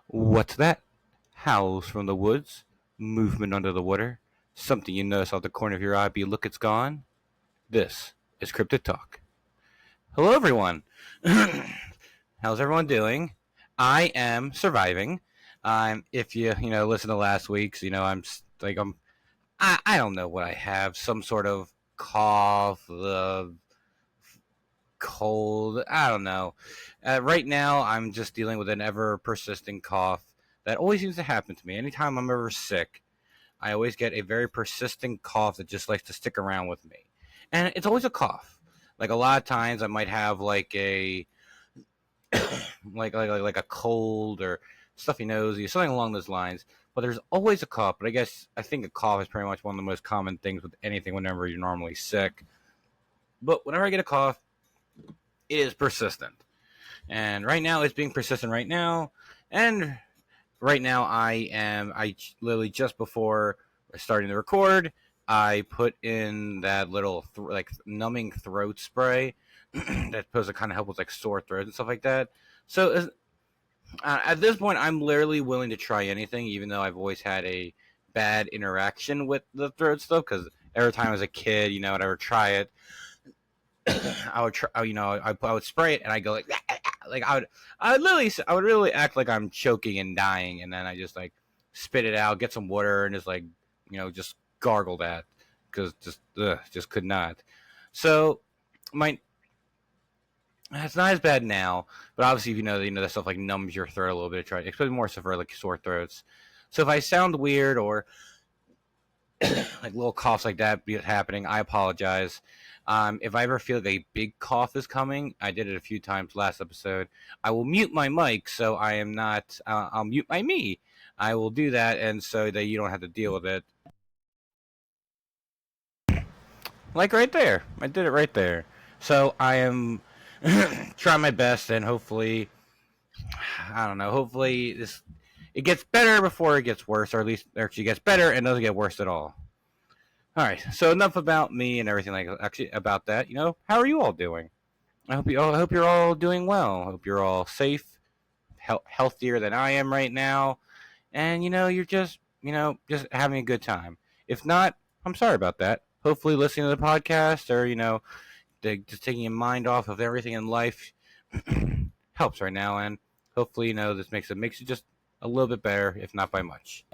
What's that? Howls from the woods, movement under the water, something you notice off the corner of your eye, but you look it's gone. This is Cryptid Talk. Hello, everyone. How's everyone doing? I am surviving. If you listen to last week's, I don't know what I have. Some sort of cough, cold. I don't know. Right now, I'm just dealing with an ever persistent cough that always seems to happen to me. Anytime I'm ever sick, I always get a very persistent cough that just likes to stick around with me. And it's always a cough. Like a lot of times, I might have like a like a cold or stuffy nose or something along those lines. But there's always a cough. But I think a cough is pretty much one of the most common things with anything whenever you're normally sick. But whenever I get a cough, it is persistent. And right now, it's being persistent right now. And right now, I literally just before starting to record, I put in that little numbing throat spray that's supposed to kind of help with like sore throats and stuff like that. So at this point, I'm literally willing to try anything, even though I've always had a bad interaction with the throat stuff. Because every time as a kid, I'd ever try it, I would try, I would spray it, and I go like I would really act like I'm choking and dying, and then I just like spit it out, get some water, and just like just gargle that because just could not. So my it's not as bad now, but obviously that stuff like numbs your throat a little bit. Try especially more so for like sore throats. So if I sound weird or like little coughs like that be happening, I apologize. If I ever feel like a big cough is coming, I did it a few times last episode. I will mute my mic so I am not. I'll mute my me. I will do that, and so that you don't have to deal with it. Like right there, I did it right there. So I am trying my best, and hopefully, I don't know. Hopefully, it gets better before it gets worse, or at least actually gets better and doesn't get worse at all. All right, so enough about me and everything like actually about that. How are you all doing? I hope you're all doing well. I hope you're all safe, healthier than I am right now, and you're just having a good time. If not, I'm sorry about that. Hopefully, listening to the podcast or just taking your mind off of everything in life helps right now, and hopefully, this makes it just a little bit better, if not by much.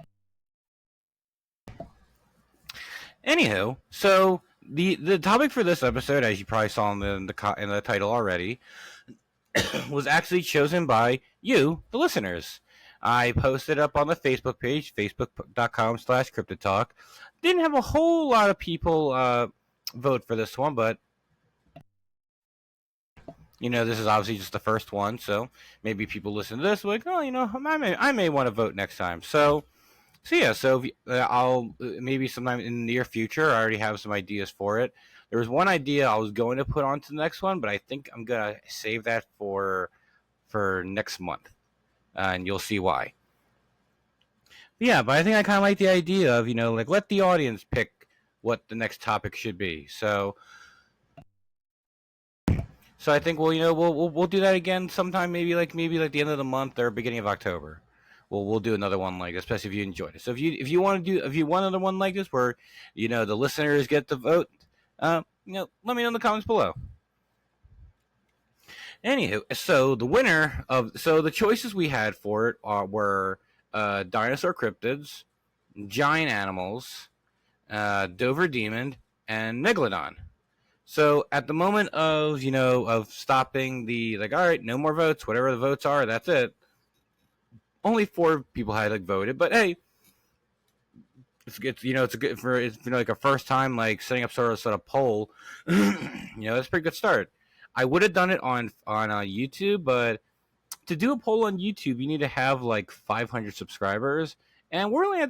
Anywho, so the topic for this episode, as you probably saw in the title already, was actually chosen by you, the listeners. I posted up on the Facebook page, facebook.com/cryptidtalk. Didn't have a whole lot of people vote for this one, but this is obviously just the first one, so maybe people listen to this like, oh, I may want to vote next time. So yeah, I'll maybe sometime in the near future. I already have some ideas for it. There was one idea I was going to put on to the next one, but I think I'm gonna save that for next month, and you'll see why. Yeah, but I think I kind of like the idea of like let the audience pick what the next topic should be. So I think we'll do that again sometime maybe like the end of the month or beginning of October. We'll do another one like this, especially if you enjoyed it. So if you want another one like this where the listeners get to vote, let me know in the comments below. Anywho, so the choices we had for it were dinosaur cryptids, giant animals, Dover demon, and Megalodon. So at the moment of stopping the all right, no more votes, whatever the votes are, that's it. Only 4 people had voted, but hey, it's it's a good for it's like a first time setting up sort of poll. That's a pretty good start. I would have done it on YouTube, but to do a poll on YouTube, you need to have 500 subscribers, and we're only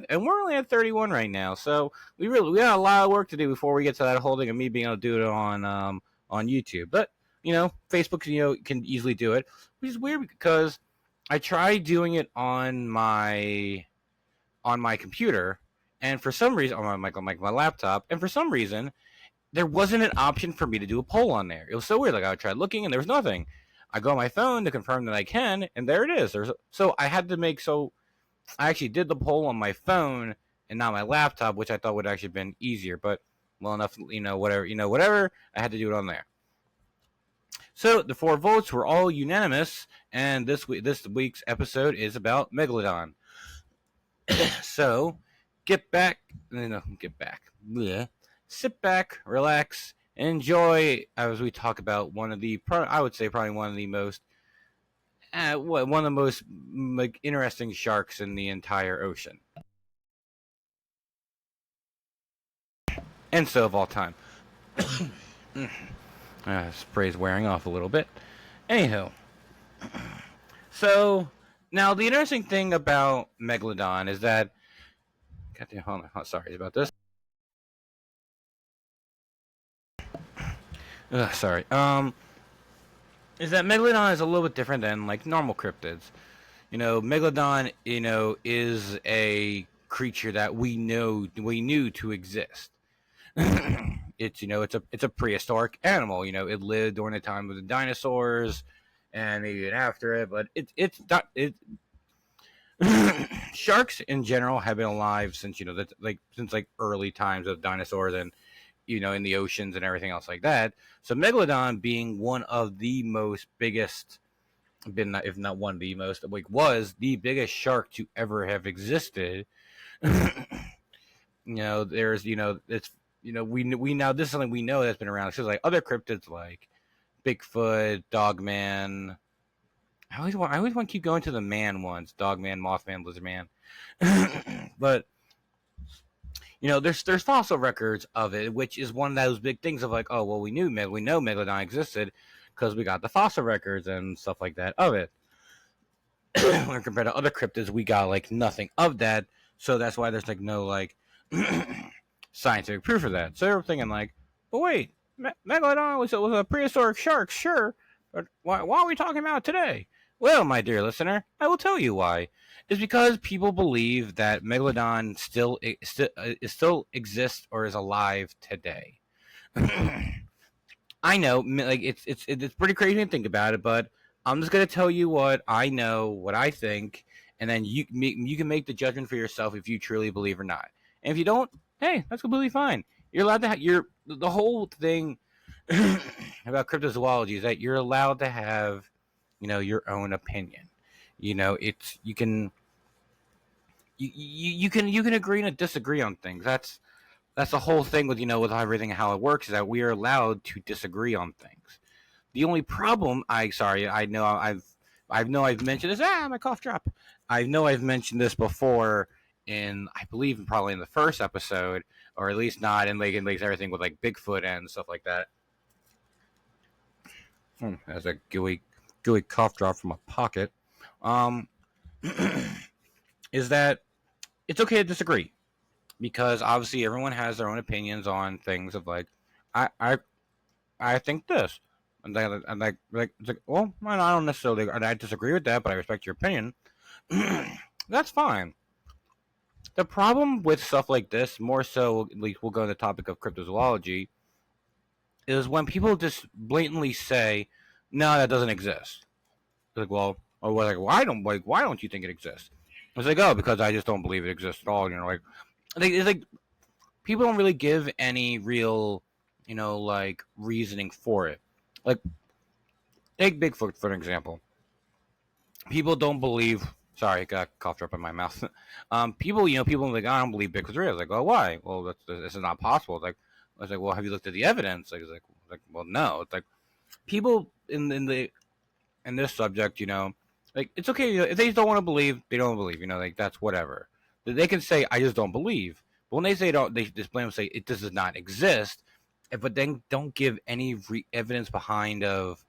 at 31 right now. So we got a lot of work to do before we get to that whole thing of me being able to do it on YouTube. But Facebook can easily do it, which is weird because I tried doing it on my computer, and for some reason on my laptop, and for some reason there wasn't an option for me to do a poll on there. It was so weird. I tried looking and there was nothing. I go on my phone to confirm that I can, and there it is. So I had to I actually did the poll on my phone and not my laptop, which I thought would actually have been easier. But well enough, whatever. I had to do it on there. So the 4 votes were all unanimous, and this week's episode is about Megalodon. So get back. Yeah. Sit back, relax, and enjoy as we talk about one of the, I would say probably one of the most, like, interesting sharks in the entire ocean, and so of all time. Spray's wearing off a little bit. Anywho, so now the interesting thing about Megalodon is that, goddamn, hold on, sorry about this. Sorry. Is that Megalodon is a little bit different than like normal cryptids. Megalodon, is a creature that we knew to exist. It's a prehistoric animal. It lived during the time of the dinosaurs, and even after it. But it's not it. Sharks in general have been alive since since early times of dinosaurs, and in the oceans and everything else like that. So Megalodon, being one of the most biggest, if not one of the most, was the biggest shark to ever have existed. There's it's we now, this is something we know that's been around. So other cryptids like Bigfoot, Dogman. I always want to keep going to the man ones: Dogman, Mothman, Lizardman. But there's fossil records of it, which is one of those big things of oh well, we know Megalodon existed because we got the fossil records and stuff like that of it. When compared to other cryptids, we got nothing of that, so that's why there's no scientific proof of that. So they're thinking but wait, Megalodon was a prehistoric shark, sure, but why are we talking about it today? Well, my dear listener, I will tell you why. It's because people believe that Megalodon still exists or is alive today. I know, it's pretty crazy to think about it, but I'm just gonna tell you what I know, what I think, and then you can make the judgment for yourself if you truly believe or not. And if you don't, hey, that's completely fine. You're allowed to the whole thing about cryptozoology is that you're allowed to have, your own opinion. It's you can agree and disagree on things. That's the whole thing with with everything, how it works, is that we are allowed to disagree on things. The only problem, I know I've mentioned this. My cough drop. I know I've mentioned this before I believe probably in the first episode, or at least not in everything with Bigfoot and stuff like that. As a gooey cough drop from my pocket. Is that it's okay to disagree, because obviously everyone has their own opinions on things of I think this. And well, I don't necessarily, I disagree with that, but I respect your opinion. That's fine. The problem with stuff like this, more so, at least we'll go to the topic of cryptozoology, is when people just blatantly say, "No, that doesn't exist." Well, or why don't you think it exists? It's oh, because I just don't believe it exists at all. It's people don't really give any real, reasoning for it. Take Bigfoot for an example. People don't believe. Sorry, I got a cough drop in my mouth. People, people I don't believe Bigfoot's real. It's oh, why? Well, this is not possible. It's well, have you looked at the evidence? Well, no. It's people in this subject, it's okay. If they don't want to believe, they don't believe. That's whatever. They can say, I just don't believe. But when they say they just blame and say it does not exist, but then don't give any evidence behind of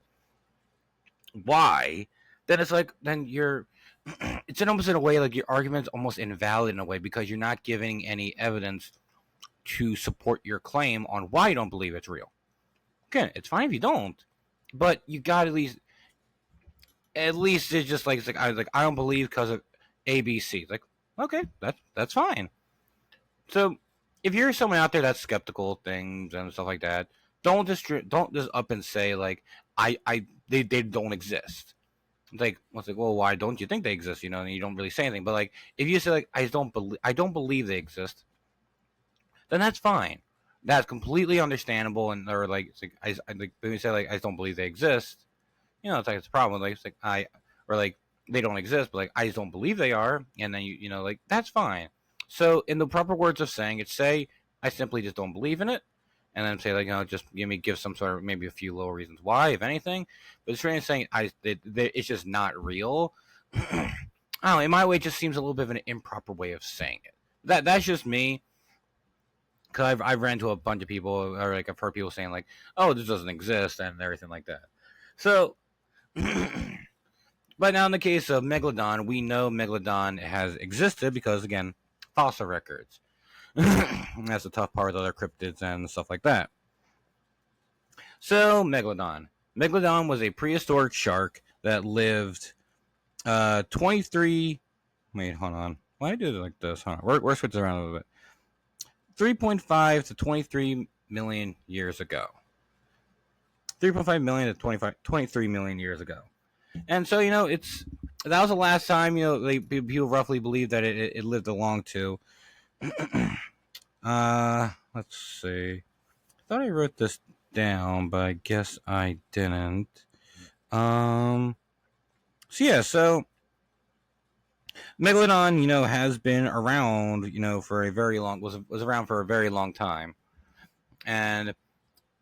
why, then it's then you're it's almost in a way your argument's almost invalid in a way, because you're not giving any evidence to support your claim on why you don't believe it's real. Again, it's fine if you don't, but you got at least it's just I don't believe because of ABC. Okay, that's fine. So if you're someone out there that's skeptical of things and stuff like that, don't just up and say they don't exist. It's like, well, why don't you think they exist? And you don't really say anything. But like, if you say like, I don't believe they exist, then that's fine. That's completely understandable. And or like, it's like I like when you say like, I just don't believe they exist. It's like it's a problem. Like it's like or like they don't exist, but like I just don't believe they are. And then like that's fine. So in the proper words of saying it, say I simply just don't believe in it, and then say like just give some sort of maybe a few little reasons why, if anything. But it's really saying it's just not real. I don't know. In my way, it just seems a little bit of an improper way of saying it. That's just me. Because I've ran into a bunch of people, or like I've heard people saying like, "Oh, this doesn't exist" and everything like that. So, but now in the case of Megalodon, we know Megalodon has existed because again, fossil records. That's the tough part with other cryptids and stuff like that. So Megalodon. Megalodon was a prehistoric shark that lived 23. Wait, hold on. Why did I do it like this? Hold on. We're switching around a little bit. 3.5 to 23 million years ago. 3.5 million to 23 million years ago. And so, that was the last time, people roughly believe that it lived along to. Let's see. I thought I wrote this down, but I guess I didn't. So Megalodon, has been around, for a very long was around for a very long time. And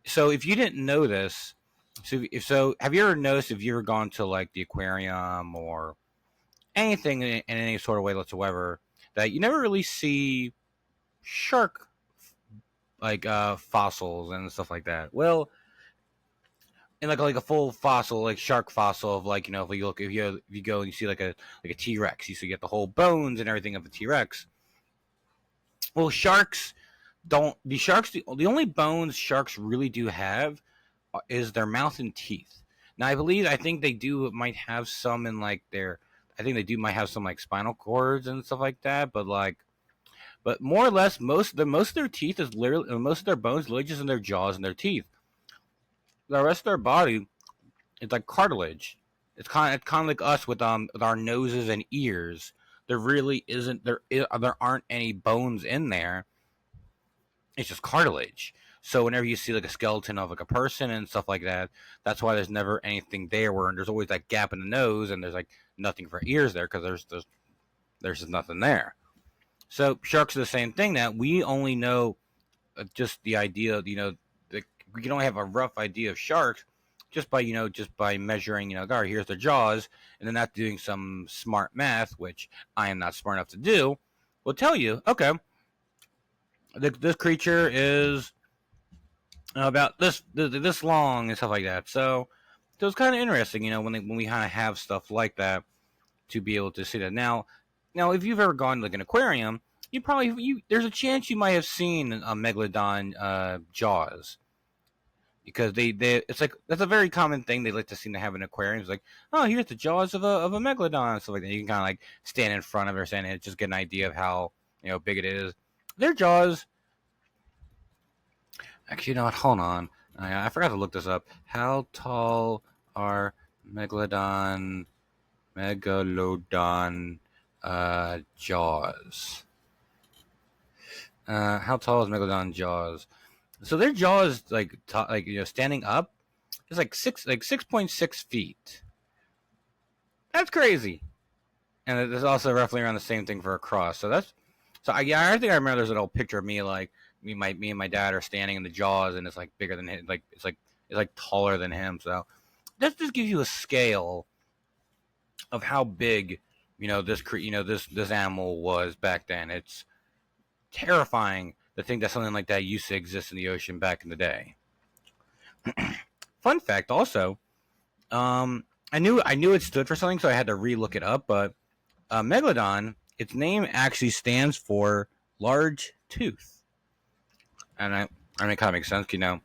so if you didn't know this, have you ever noticed if you ever gone to like the aquarium or anything in any sort of way whatsoever that you never really see shark like fossils and stuff like that? Well, in like a full fossil, like shark fossil of like if you go and you see like a T-Rex, you get the whole bones and everything of a T-Rex. Well, the only bones sharks really do have is their mouth and teeth. Now I think they might have some in like I think they might have some like spinal cords and stuff like that, but more or less most of their teeth is literally most of their bones literally just in their jaws and their teeth. The rest of their body is like cartilage. It's kind of like us with our noses and ears. There really isn't there aren't any bones in there. It's just cartilage. So whenever you see like a skeleton of like a person and stuff like that, that's why there's never anything there. Where there's always that gap in the nose and there's like nothing for ears there because there's just nothing there. So sharks are the same thing. That we only know just the idea. We can only have a rough idea of sharks just by measuring. All right, here's their jaws, and then not doing some smart math, which I am not smart enough to do. Will tell you, okay, this creature is about this long and stuff like that. So it's kind of interesting, when we kind of have stuff like that to be able to see that. Now, if you've ever gone to like an aquarium, there's a chance you might have seen a Megalodon jaws. Because it's like that's a very common thing they like to seem to have in aquariums. Like, oh, here's the jaws of a Megalodon and stuff like that. You can kind of like stand in front of it and just get an idea of how big it is. Their jaws. Actually, what? Hold on. I forgot to look this up. How tall are Megalodon jaws? How tall is Megalodon jaws? So their jaws, standing up, is like 6.6 feet. That's crazy. And there's also roughly around the same thing for a cross. So I think I remember there's an old picture of me like me and my dad are standing in the jaws, and it's like bigger than him, it's like taller than him. So that just gives you a scale of how big this animal was back then. It's terrifying to think that something like that used to exist in the ocean back in the day. Fun fact, also, I knew it stood for something, so I had to re-look it up. But Megalodon, its name actually stands for large tooth. And it kind of makes sense, some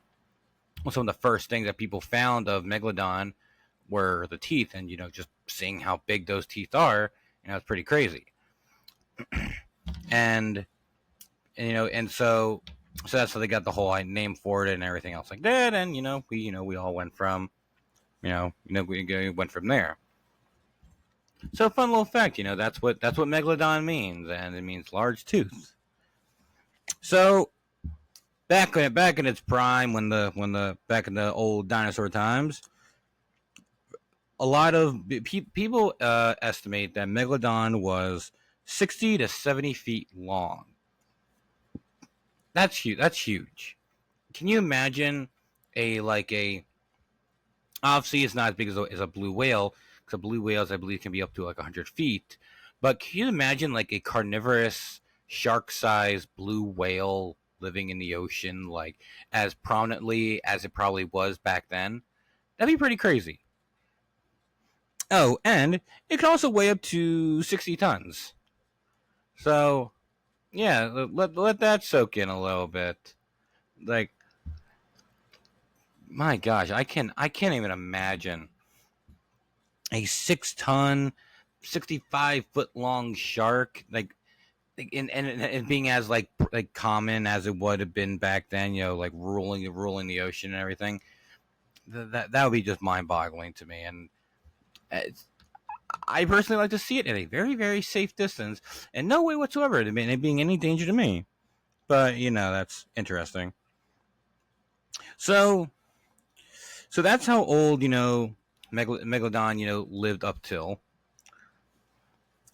of the first things that people found of Megalodon were the teeth, and just seeing how big those teeth are, it's pretty crazy. and so that's how they got the whole name for it and everything else like that. And we all went from We went from there. So fun little fact, that's what Megalodon means, and it means large tooth. So back in its prime, when the back in the old dinosaur times, a lot of people estimate that Megalodon was 60 to 70 feet long. That's huge. That's huge. Can you imagine a obviously it's not as big as a blue whale, because blue whales I believe can be up to like 100 feet. But can you imagine like a carnivorous shark-sized blue whale living in the ocean, like as prominently as it probably was back then? That'd be pretty crazy. Oh, and it can also weigh up to 60 tons. So yeah, let that soak in a little bit. Like, my gosh, I can't even imagine a 6 ton, 65-foot long shark, and being as like common as it would have been back then, like ruling the ocean and everything. That would be just mind boggling to me, and I personally like to see it at a very, very safe distance, and no way whatsoever to it being any danger to me. But that's interesting. So that's how old Megalodon lived up till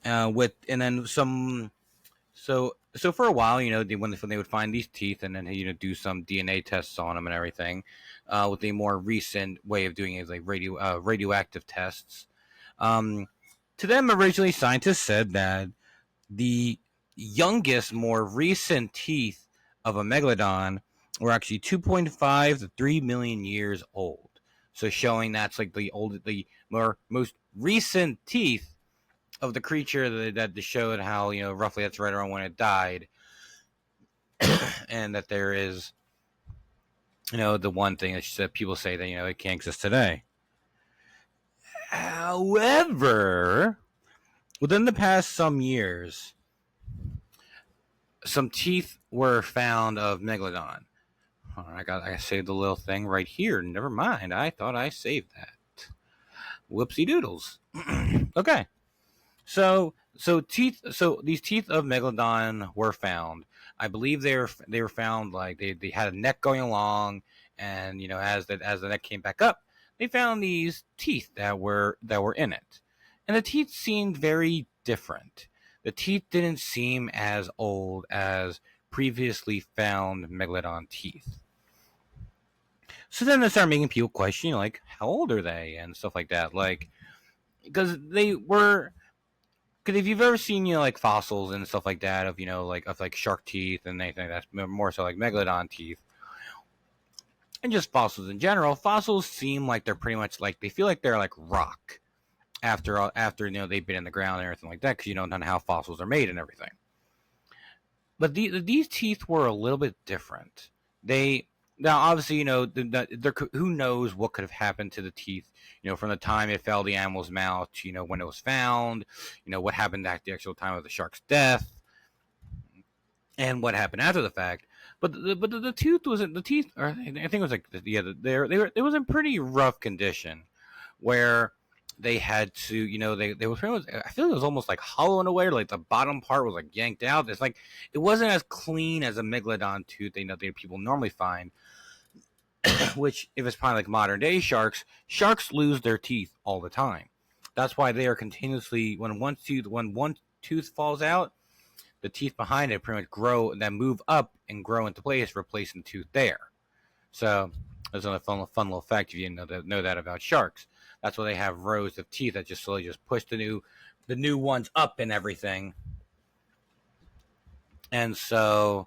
with and then some so for a while when they would find these teeth and then do some DNA tests on them and everything, with a more recent way of doing it is like radioactive tests. To them, originally scientists said that the youngest, more recent teeth of a megalodon were actually 2.5 to 3 million years old. So showing that's like the most recent teeth of the creature that showed how roughly that's right around when it died, and that there is the one thing that people say that it can't exist today. However, within the past some years, some teeth were found of megalodon. I saved the little thing right here. Never mind. I thought I saved that. Whoopsie doodles. Okay. So these teeth of megalodon were found. I believe they were found like they had a neck going along, and as the neck came back up, they found these teeth that were in it, and the teeth seemed very different. The teeth didn't seem as old as previously found megalodon teeth. So then they started making people question, like, how old are they and stuff like that, like, because they were. Because if you've ever seen, like fossils and stuff like that of, of shark teeth and anything that's more so like megalodon teeth, and just fossils in general, fossils seem like they're pretty much like they feel like they're like rock after they've been in the ground and everything like that, because you don't know how fossils are made and everything. But these teeth were a little bit different. Now obviously who knows what could have happened to the teeth from the time it fell the animal's mouth to when it was found, what happened at the actual time of the shark's death, and what happened after the fact. But the tooth wasn't the teeth, or I think it was like it was in pretty rough condition, where they had to they were pretty much, I feel like it was almost like hollow in a way, like the bottom part was like yanked out. It's like it wasn't as clean as a megalodon tooth that people normally find. Which, if it's probably like modern day sharks lose their teeth all the time. That's why they are continuously, when one tooth falls out, the teeth behind it pretty much grow and then move up and grow into place, replacing the tooth there. So that's another fun little fact if you didn't know that about sharks. That's why they have rows of teeth that just slowly just push the new ones up and everything. And so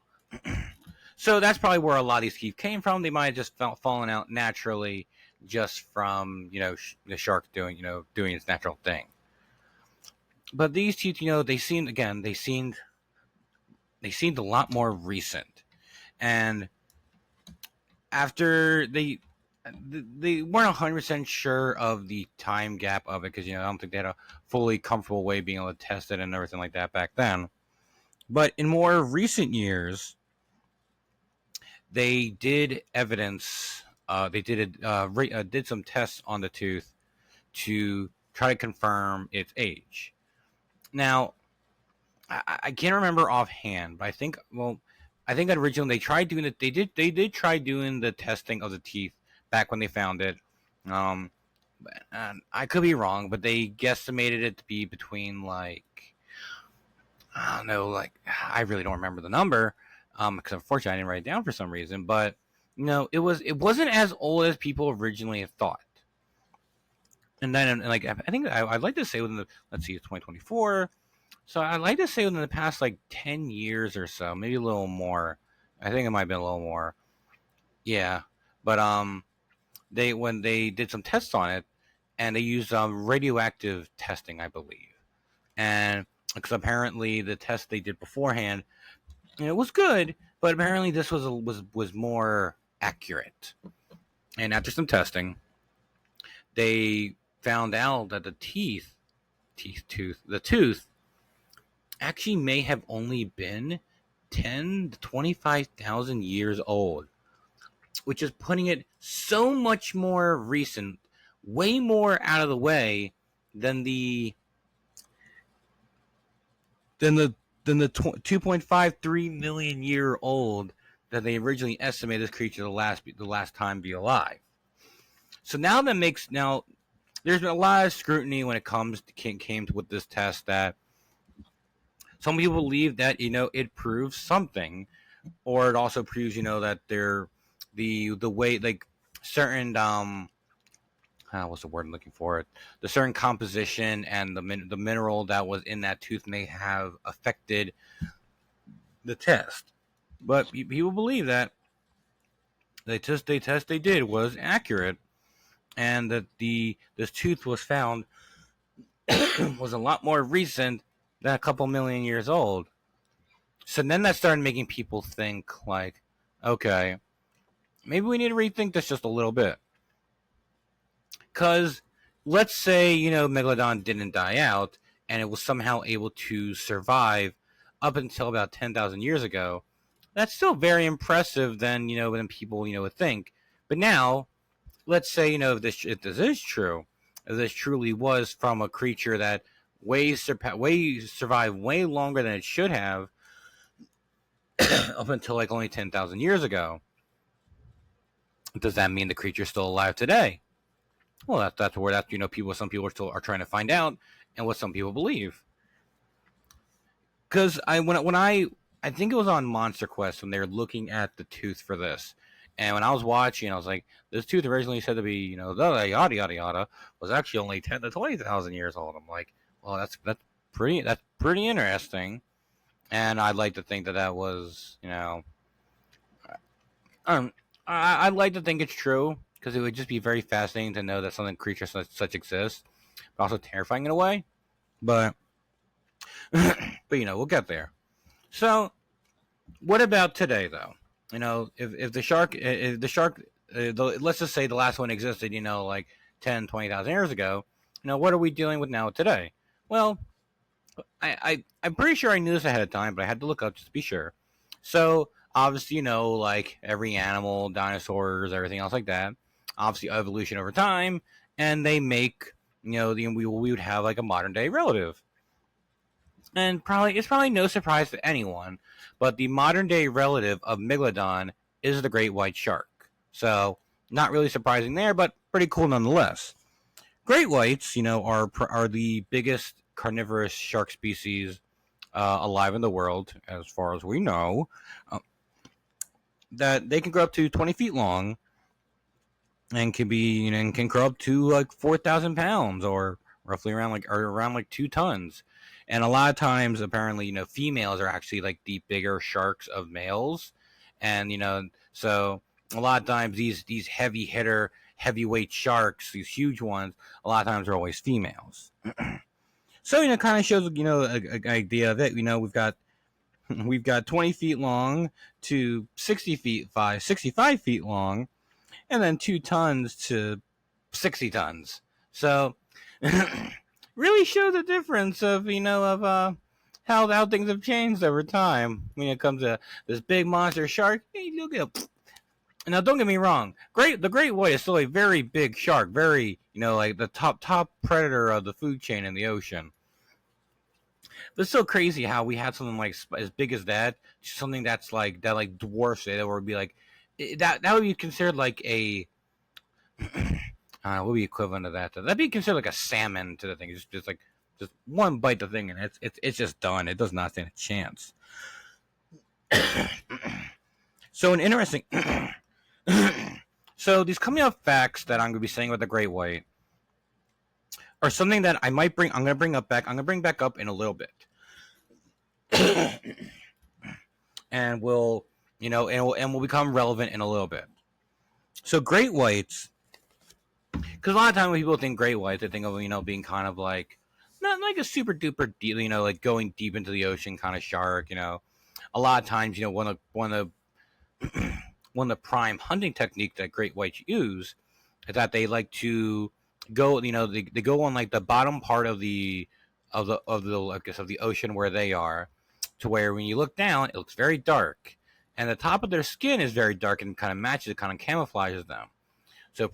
that's probably where a lot of these teeth came from. They might have just fallen out naturally, just from the shark doing its natural thing. But these teeth, they seemed a lot more recent, and after they weren't 100% sure of the time gap of it, because I don't think they had a fully comfortable way of being able to test it and everything like that back then. But in more recent years, they did evidence They did some tests on the tooth to try to confirm its age. Now, I can't remember offhand, but I think originally they tried doing it. They did try doing the testing of the teeth back when they found it. Um, and I could be wrong, but they guesstimated it to be between like, I don't know, like I really don't remember the number, because unfortunately I didn't write it down for some reason. But it wasn't as old as people originally thought. And then, and like I think I'd like to say within the, let's see, it's 2024. So I'd like to say within the past like 10 years or so, maybe a little more. I think it might have been a little more. Yeah. But they when they did some tests on it, and they used radioactive testing, I believe. And because apparently the test they did beforehand, it was good, but apparently this was more accurate. And after some testing, they found out that the tooth actually may have only been 10 to 25,000 years old, which is putting it so much more recent, way more out of the way than the 2.53 million year old that they originally estimated this creature the last time be alive. So now there's been a lot of scrutiny when it came to with this test, that some people believe that it proves something, or it also proves that they're the way, like, certain what's the word I'm looking for, it the certain composition and the mineral that was in that tooth may have affected the test. But people believe that the test they did was accurate, and that this tooth was found was a lot more recent than a couple million years old. So then that started making people think, like, okay, maybe we need to rethink this just a little bit. Because let's say, Megalodon didn't die out and it was somehow able to survive up until about 10,000 years ago. That's still very impressive than people, would think. But now, let's say, if this is true, if this truly was from a creature that survived way longer than it should have, up until like only 10,000 years ago, does that mean the creature's still alive today? Well, that's where some people are still are trying to find out, and what some people believe. Because I think it was on Monster Quest when they were looking at the tooth for this, and when I was watching, I was like, this tooth originally said to be, the yada yada yada, was actually only 10 to 20,000 years old. I'm like, well, that's pretty interesting, and I'd like to think that was, I'd like to think it's true, because it would just be very fascinating to know that something creature such exists, but also terrifying in a way. But we'll get there. So, what about today, though? If the shark, let's just say the last one existed, like 10, 20,000 years ago. What are we dealing with now today? Well, I'm pretty sure I knew this ahead of time, but I had to look up just to be sure. So obviously, like every animal, dinosaurs, everything else like that, obviously evolution over time, and they make, we would have like a modern day relative. And it's probably no surprise to anyone, but the modern day relative of Megalodon is the great white shark. So not really surprising there, but pretty cool nonetheless. Great whites, are the biggest carnivorous shark species alive in the world, as far as we know. That they can grow up to 20 feet long, and can grow up to like 4,000 pounds, or roughly around like 2 tons. And a lot of times, apparently, females are actually like the bigger sharks of males, and so a lot of times these heavyweight sharks, these huge ones, a lot of times are always females. So kind of shows an idea of it. We've got 20 feet long to 65 feet long, and then 2 tons to 60 tons. So really shows the difference of how things have changed over time when it comes to this big monster shark. Hey, look at Now, don't get me wrong. The great white is still a very big shark, very like the top predator of the food chain in the ocean. But it's so crazy how we had something like as big as that, something that's like that like dwarfs it, or would be like that would be considered like a what would be equivalent to that? That'd be considered like a salmon to the thing. It's just like just one bite the thing and it's just done. It does not stand a chance. So an interesting. So these coming up facts that I'm going to be saying about the great white are something that I might bring. I'm going to bring back up in a little bit, and will will become relevant in a little bit. So great whites, because a lot of times when people think great whites, they think of being kind of like not like a super duper deep, like going deep into the ocean kind of shark. A lot of times one of the prime hunting technique that great whites use is that they like to go they go on like the bottom part of the I guess of the ocean where they are, to where when you look down it looks very dark, and the top of their skin is very dark and kind of matches it, kind of camouflages them, so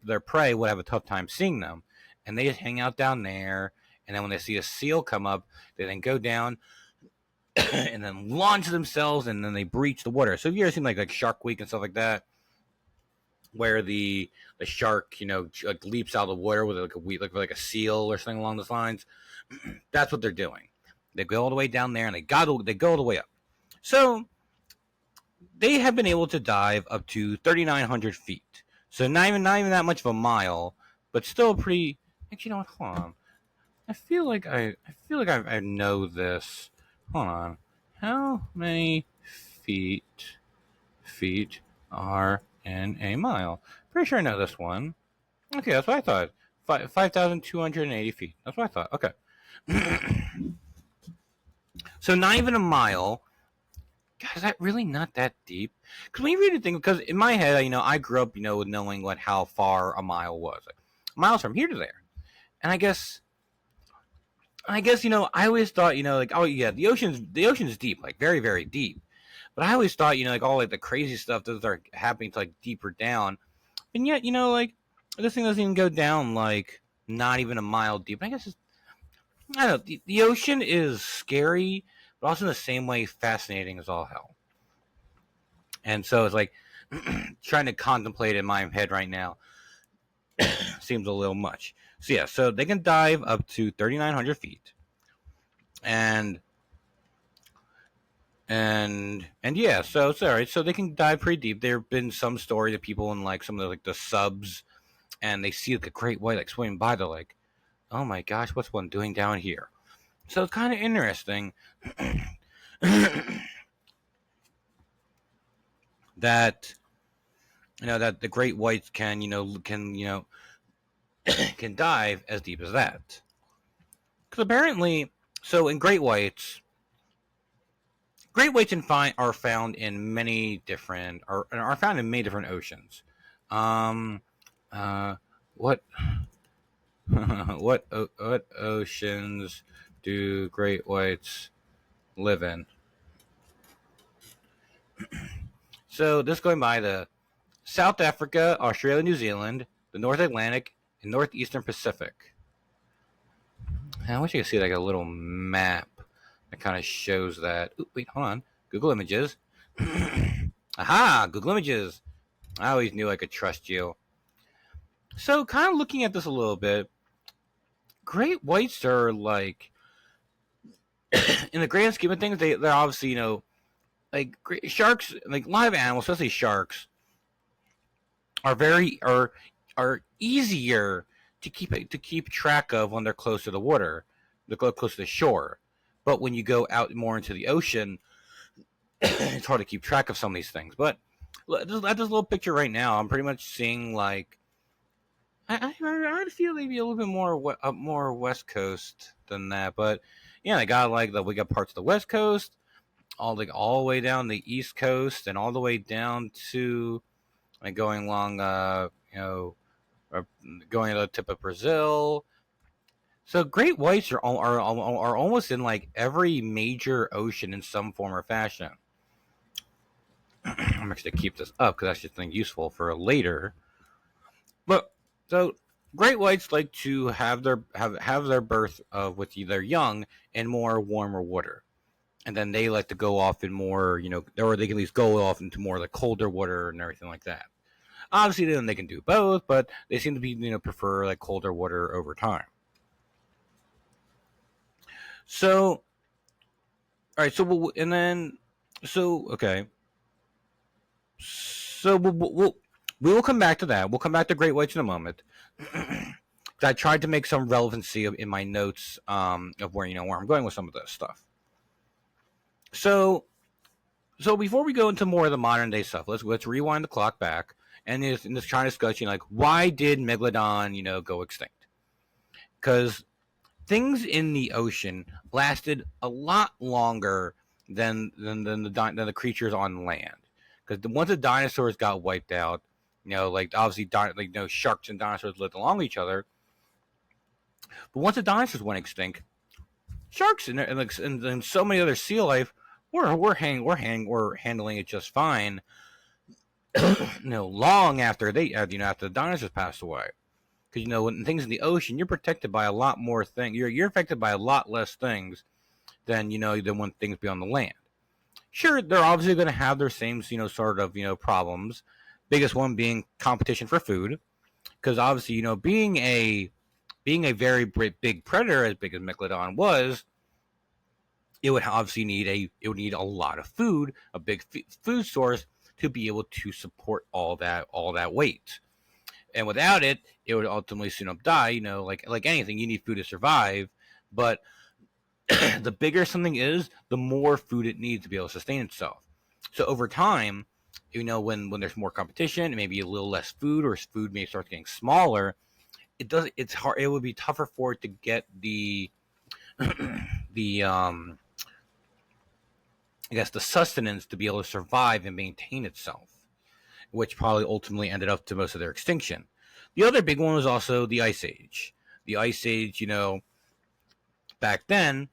their prey would have a tough time seeing them, and they just hang out down there, and then when they see a seal come up they then go down and then launch themselves, and then they breach the water. So if you ever seen like Shark Week and stuff like that, where the shark like leaps out of the water with like a seal or something along those lines, that's what they're doing. They go all the way down there and they go all the way up. So they have been able to dive up to 3,900 feet. So not even that much of a mile, but still pretty. Actually, you know what? Hold on. I feel like I know this. Hold on. How many feet are in a mile? Pretty sure I know this one. Okay, that's what I thought. 5,280 feet. That's what I thought. Okay. So not even a mile. God, is that really not that deep? Because when you read the thing, because in my head, I grew up, knowing how far a mile was. Like, miles from here to there. And I guess, I always thought, like, oh yeah, the ocean's deep, like very, very deep. But I always thought, like all like the crazy stuff does start happening to like deeper down. And yet, like this thing doesn't even go down like not even a mile deep. I guess I don't know. The ocean is scary, but also in the same way fascinating as all hell. And so it's like trying to contemplate in my head right now seems a little much. So yeah, so they can dive up to 3,900 feet, and yeah, so it's all right. So they can dive pretty deep. There have been some stories of people in like some of the subs, and they see like a great white like swimming by. They're like, "Oh my gosh, what's one doing down here?" So it's kind of interesting that that the great whites can can dive as deep as that. Because apparently, so in great whites are found in many different are found in many different oceans. Um, what what oceans do great whites live in? So this going by the South Africa, Australia, New Zealand, the North Atlantic, and Northeastern Pacific. I wish you could see like a little map that kind of shows that. Ooh, wait, hold on. Google Images. Aha! Google Images. I always knew I could trust you. So, kind of looking at this a little bit, great whites are like, in the grand scheme of things, they're obviously like sharks, like a lot of animals, especially sharks, are are easier to keep track of when they're close to the water, they're close to the shore. But when you go out more into the ocean, it's hard to keep track of some of these things. But at this little picture right now, I'm pretty much seeing like I feel maybe a little bit more West Coast than that. But yeah, we got parts of the West Coast, all the way down the East Coast, and all the way down to like going along going to the tip of Brazil. So great whites are almost in like every major ocean in some form or fashion. I'm actually going to keep this up because that's just something useful for later. But so great whites like to have their birth with their young in more warmer water, and then they like to go off in more, or they can at least go off into more like colder water and everything like that. Obviously, then they can do both, but they seem to be prefer like colder water over time. So, all right. Okay. So we will come back to that. We'll come back to great whites in a moment. I tried to make some relevancy in my notes of where I'm going with some of this stuff. So before we go into more of the modern day stuff, let's rewind the clock back and in this trying discussion, like, why did Megalodon go extinct? Because things in the ocean lasted a lot longer than the creatures on land. Because once the dinosaurs got wiped out, like obviously sharks and dinosaurs lived along each other. But once the dinosaurs went extinct, sharks and so many other sea life we're handling it just fine. Long after after the dinosaurs passed away. Because when things in the ocean, you're protected by a lot more things. You're affected by a lot less things than when things be on the land. Sure, they're obviously going to have their same sort of problems. Biggest one being competition for food, because obviously being a very big predator as big as Megalodon was, it would obviously need a lot of food, a big food source to be able to support all that weight. And without it, it would ultimately soon up die. Like anything, you need food to survive. But the bigger something is, the more food it needs to be able to sustain itself. So over time, when there's more competition, maybe a little less food, or food may start getting smaller, it's hard. It would be tougher for it to get the the I guess the sustenance to be able to survive and maintain itself, which probably ultimately ended up to most of their extinction. The other big one was also the Ice Age. The Ice Age, back then,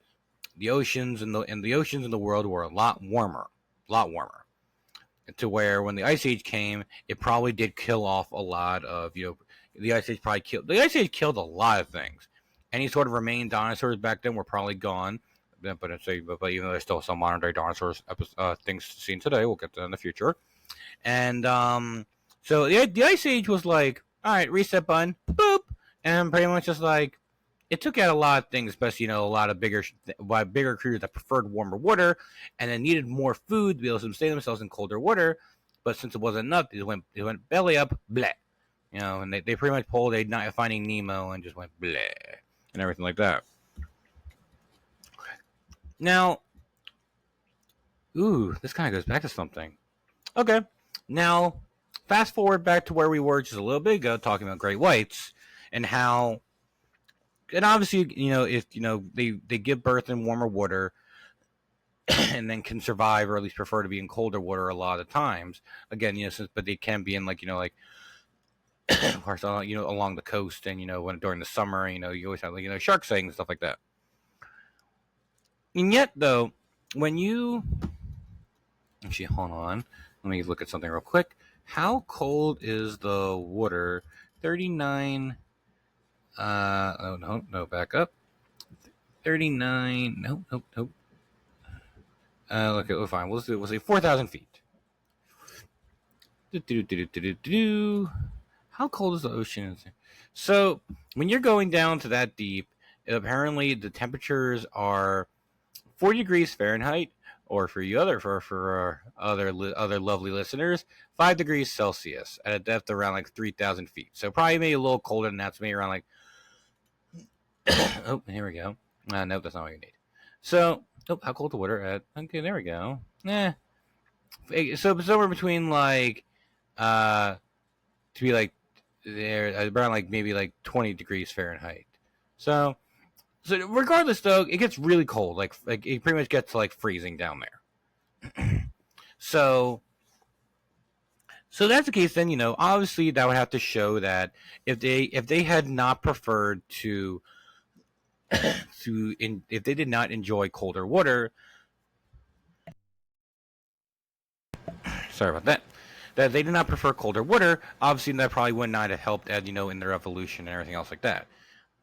the oceans and the oceans in the world were a lot warmer, to where when the Ice Age came, it probably did kill off a lot of the Ice Age killed a lot of things. Any sort of remaining dinosaurs back then were probably gone. But even though there's still some modern day dinosaurs things seen today, we'll get to that in the future. And so the Ice Age was like, all right, reset button, boop, and pretty much just like it took out a lot of things, especially a lot of bigger creatures that preferred warmer water and then needed more food to be able to sustain themselves in colder water. But since it wasn't enough, they went belly up, bleh, and they pretty much pulled a Night of Finding Nemo and just went bleh and everything like that. Now, this kind of goes back to something. Okay, now fast forward back to where we were just a little bit ago, talking about great whites and how, and obviously, if they give birth in warmer water and then can survive, or at least prefer to be in colder water a lot of times. Again, but they can be in of course, along the coast, and when during the summer, you always have shark sightings and stuff like that. And yet, though, when you actually hold on, let me look at something real quick. How cold is the water? 39. No, back up. 39. Nope. Okay, we're fine. We'll say 4,000 feet. How cold is the ocean? So when you're going down to that deep, apparently the temperatures are 40 degrees Fahrenheit, or for other lovely listeners, 5 degrees Celsius at a depth around like 3,000 feet. So probably maybe a little colder than that. So maybe around like oh, here we go. Nope, that's not what you need. So, how cold the water at? Okay, there we go. So somewhere between like to be like there around like maybe like 20 degrees Fahrenheit. So regardless, though, it gets really cold. Like it pretty much gets to like freezing down there. So that's the case. Then obviously that would have to show that if they had not preferred to if they did not enjoy colder water. sorry about that. That they do not prefer colder water. Obviously, that probably would not have helped, in their evolution and everything else like that.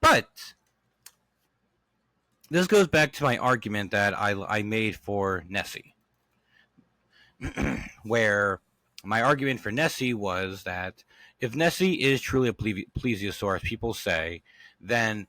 But this goes back to my argument that I made for Nessie, where my argument for Nessie was that if Nessie is truly a plesiosaur, as people say, then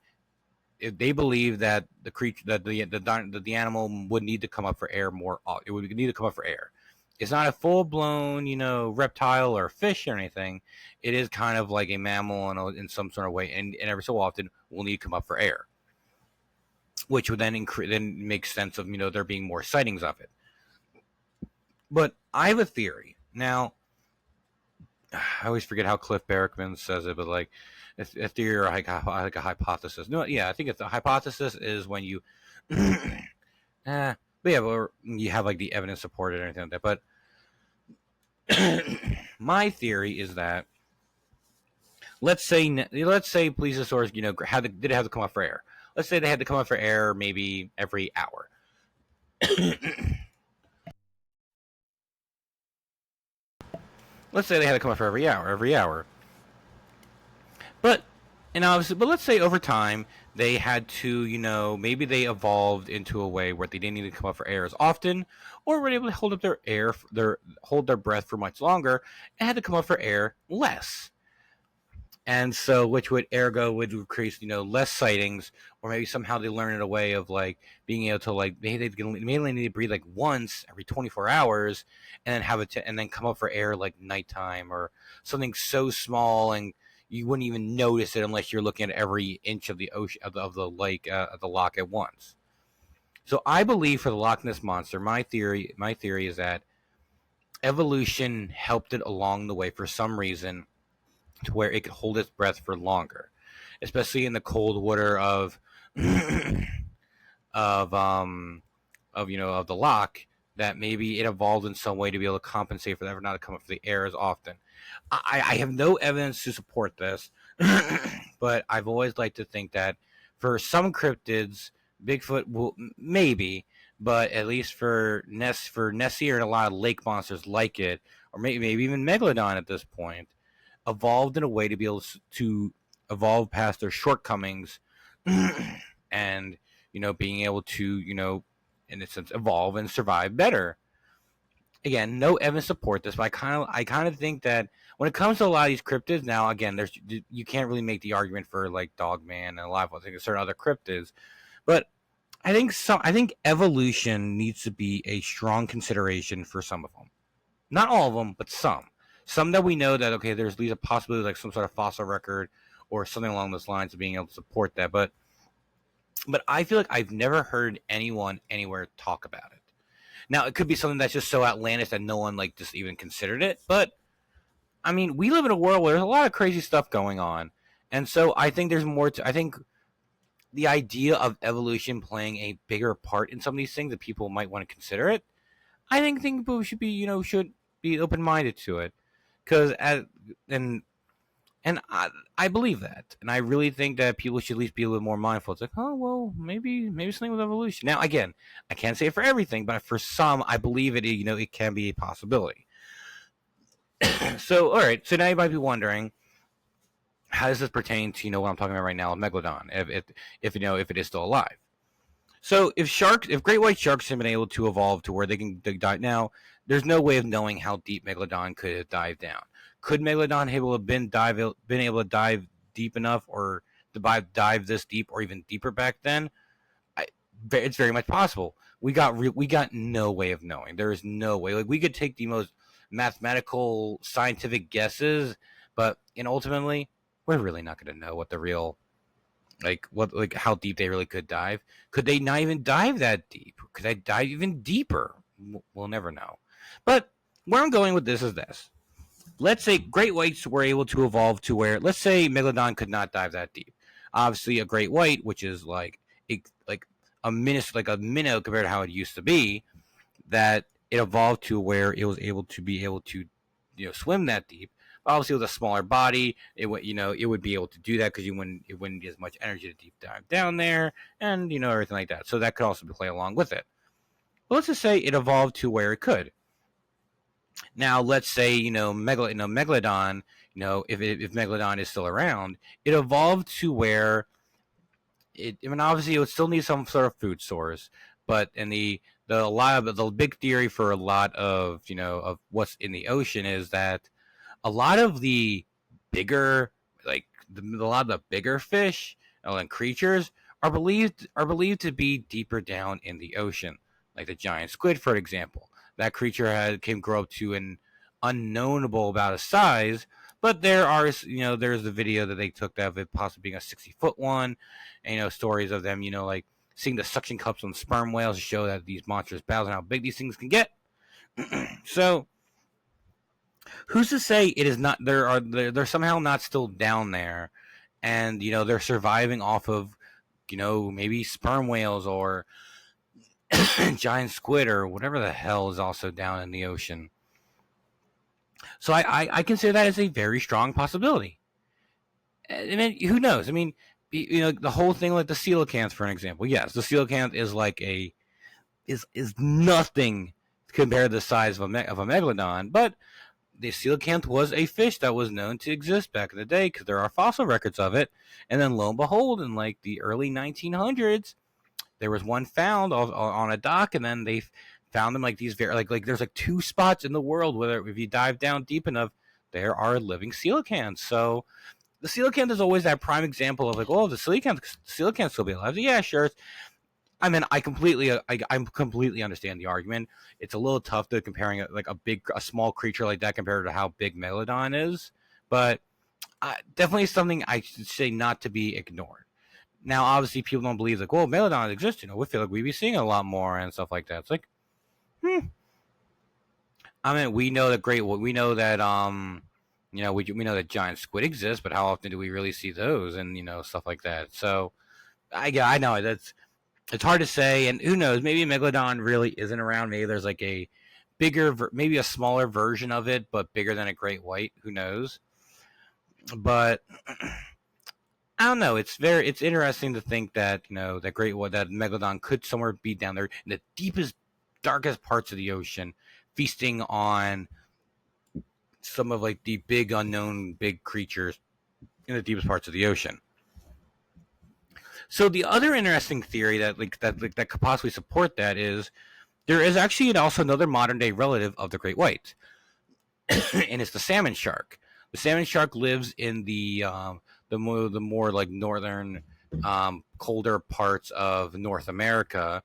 if they believe that the creature that the animal would need to come up for air more, it would need to come up for air. It's not a full blown reptile or fish or anything. It is kind of like a mammal in some sort of way, and every so often will need to come up for air, which would then make sense of there being more sightings of it. But I have a theory now. I always forget how Cliff Barackman says it, but like a theory or like a hypothesis. No, yeah, I think it's a hypothesis is when you, but yeah, or you have like the evidence supported or anything like that. But my theory is that let's say plesiosaurs, did have to come up for air. Let's say they had to come up for air maybe every hour. Let's say they had to come up for every hour. But let's say over time they had to, maybe they evolved into a way where they didn't need to come up for air as often, or were able to hold up hold their breath for much longer, and had to come up for air less. And so, which would increase, less sightings, or maybe somehow they learn a way of like being able to maybe they mainly need to breathe like once every 24 hours, and then and then come up for air like nighttime or something so small, and you wouldn't even notice it unless you're looking at every inch of the ocean of the lake of the loch at once. So I believe for the Loch Ness monster, my theory is that evolution helped it along the way for some reason, to where it could hold its breath for longer, especially in the cold water of of the loch. That maybe it evolved in some way to be able to compensate for that, not to come up for the air as often. I have no evidence to support this, but I've always liked to think that for some cryptids, Bigfoot will maybe, but at least for Nessie or a lot of lake monsters like it, or maybe even Megalodon at this point, evolved in a way to be able to evolve past their shortcomings and being able to in a sense evolve and survive better. Again, no evidence support this, but I kind of think that when it comes to a lot of these cryptids now, again, you can't really make the argument for like Dogman and a lot of certain other cryptids, but I think evolution needs to be a strong consideration for some of them. Not all of them, but some. Some that we know that, okay, there's at least a possibility like some sort of fossil record or something along those lines of being able to support that. But I feel like I've never heard anyone anywhere talk about it. Now, it could be something that's just so outlandish that no one like just even considered it. But I mean, we live in a world where there's a lot of crazy stuff going on. And so I think there's more to, I think the idea of evolution playing a bigger part in some of these things that people might want to consider it. I think people should be, should be open-minded to it. Because I believe that, and I really think that people should at least be a little more mindful. It's like, oh well, maybe something with evolution. Now, again, I can't say it for everything, but for some, I believe it. It can be a possibility. So, all right. So now you might be wondering, how does this pertain to what I'm talking about right now, Megalodon? If it is still alive. So if great white sharks have been able to evolve to where they can dive now, there's no way of knowing how deep Megalodon could have dived down. Could Megalodon been able to dive deep enough, or to dive this deep, or even deeper back then? It's very much possible. We got no way of knowing. There is no way. Like, we could take the most mathematical, scientific guesses, but ultimately, we're really not going to know what the real how deep they really could dive. Could they not even dive that deep? Could they dive even deeper? We'll never know. But where I'm going with this is this. Let's say great whites were able to evolve to where, let's say Megalodon could not dive that deep. Obviously, a great white, which is like a minnow compared to how it used to be, that it evolved to where it was able to swim that deep. Obviously, with a smaller body, it would be able to do that because it wouldn't be as much energy to deep dive down there, and everything like that. So that could also play along with it. But let's just say it evolved to where it could. Now, let's say Megalodon. If Megalodon is still around, it evolved to where I mean, obviously, it would still need some sort of food source, but in the a lot of the big theory for a lot of of what's in the ocean is that a lot of the bigger a lot of the bigger fish and creatures are believed to be deeper down in the ocean, like the giant squid, for example. That creature can grow up to an unknowable about a size, but there's the video that they took of it possibly being a 60-foot one, and stories of them like seeing the suction cups on sperm whales to show that these monstrous battles and how big these things can get. So who's to say it is not? They're somehow not still down there, and they're surviving off of maybe sperm whales or giant squid or whatever the hell is also down in the ocean. So I consider that as a very strong possibility. And then who knows? I mean, the whole thing like the coelacanth, for an example. Yes, the coelacanth is like is nothing compared to the size of a megalodon, but the coelacanth was a fish that was known to exist back in the day because there are fossil records of it. And then lo and behold, in like the early 1900s, there was one found on a dock, and then they found them like these very like there's like two spots in the world where if you dive down deep enough, there are living coelacanths. So the coelacanth is always that prime example of like, oh, the coelacanth still be alive. So, yeah, sure. I mean, I completely understand the argument. It's a little tough to comparing a small creature like that compared to how big Megalodon is, but definitely something I should say not to be ignored. Now, obviously, people don't believe like, well, Megalodon exists. We feel like we'd be seeing a lot more and stuff like that. It's like, I mean, we know that we know that giant squid exists, but how often do we really see those and stuff like that? So, I know it's hard to say, and who knows? Maybe Megalodon really isn't around. Maybe there's like a maybe a smaller version of it, but bigger than a great white. Who knows? But I don't know. It's interesting to think that that Megalodon could somewhere be down there in the deepest, darkest parts of the ocean, feasting on some of like the big unknown big creatures in the deepest parts of the ocean. So the other interesting theory that could possibly support that is there is actually also another modern day relative of the great white, and it's the salmon shark. The salmon shark lives in the more like northern, colder parts of North America.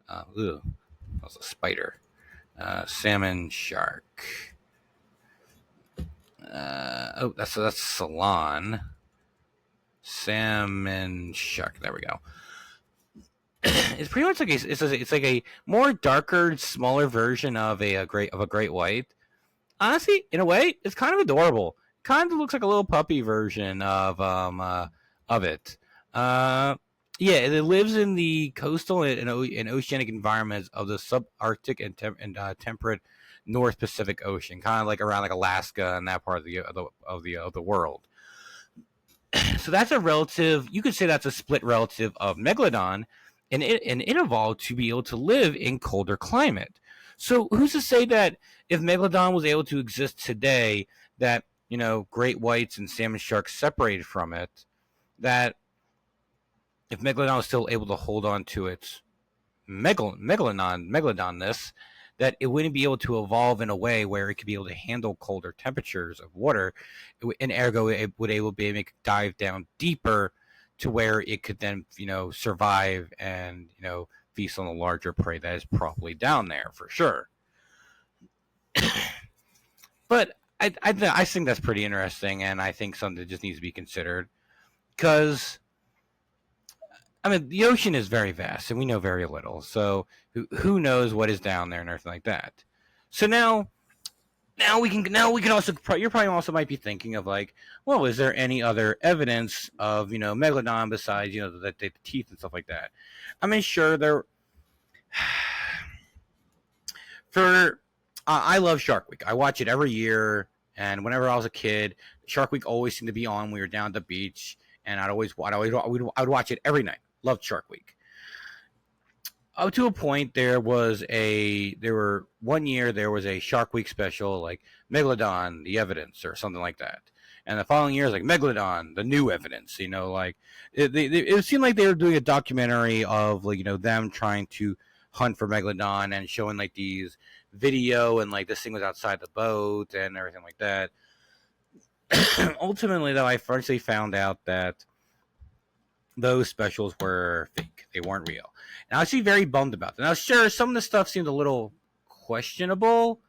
That's a spider. Salmon shark. That's Salon. Salmon shark. There we go. It's pretty much like it's like a more darker, smaller version of a great white. Honestly, in a way, it's kind of adorable. Kind of looks like a little puppy version of it. Yeah, it lives in the coastal and oceanic environments of the subarctic and temperate North Pacific Ocean, kind of like around like Alaska and that part of the world. So that's a relative. You could say that's a split relative of Megalodon, and it evolved to be able to live in colder climate. So who's to say that if Megalodon was able to exist today, that great whites and salmon sharks separated from it, that if Megalodon was still able to hold on to its megalodonness, that it wouldn't be able to evolve in a way where it could be able to handle colder temperatures of water, and ergo it would able to be able to dive down deeper to where it could then survive and feast on the larger prey that is probably down there for sure. But I think that's pretty interesting, and I think something that just needs to be considered because I mean, the ocean is very vast, and we know very little. So who knows what is down there and everything like that. So now we can also you're probably also might be thinking of like, well, is there any other evidence of Megalodon besides the teeth and stuff like that? I mean, sure there. I love Shark Week. I watch it every year, and whenever I was a kid, Shark Week always seemed to be on. We were down at the beach, and I would watch it every night. Loved Shark Week. Up to a point, there were one year there was a Shark Week special, like Megalodon, the evidence, or something like that. And the following year is like Megalodon, the new evidence. Like it seemed like they were doing a documentary of, like, them trying to hunt for Megalodon and showing like these video, and like this thing was outside the boat and everything like that. Ultimately, though, I firstly found out that those specials were fake. They weren't real. And I was actually very bummed about that. Now, sure, some of the stuff seemed a little questionable,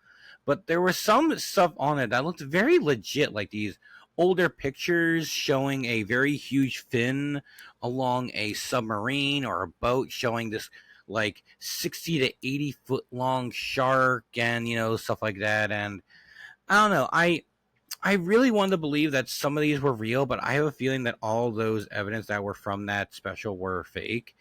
but there was some stuff on it that looked very legit, like these older pictures showing a very huge fin along a submarine or a boat, showing this like 60 to 80 foot long shark, and stuff like that. And I don't know. I really wanted to believe that some of these were real, but I have a feeling that all those evidence that were from that special were fake.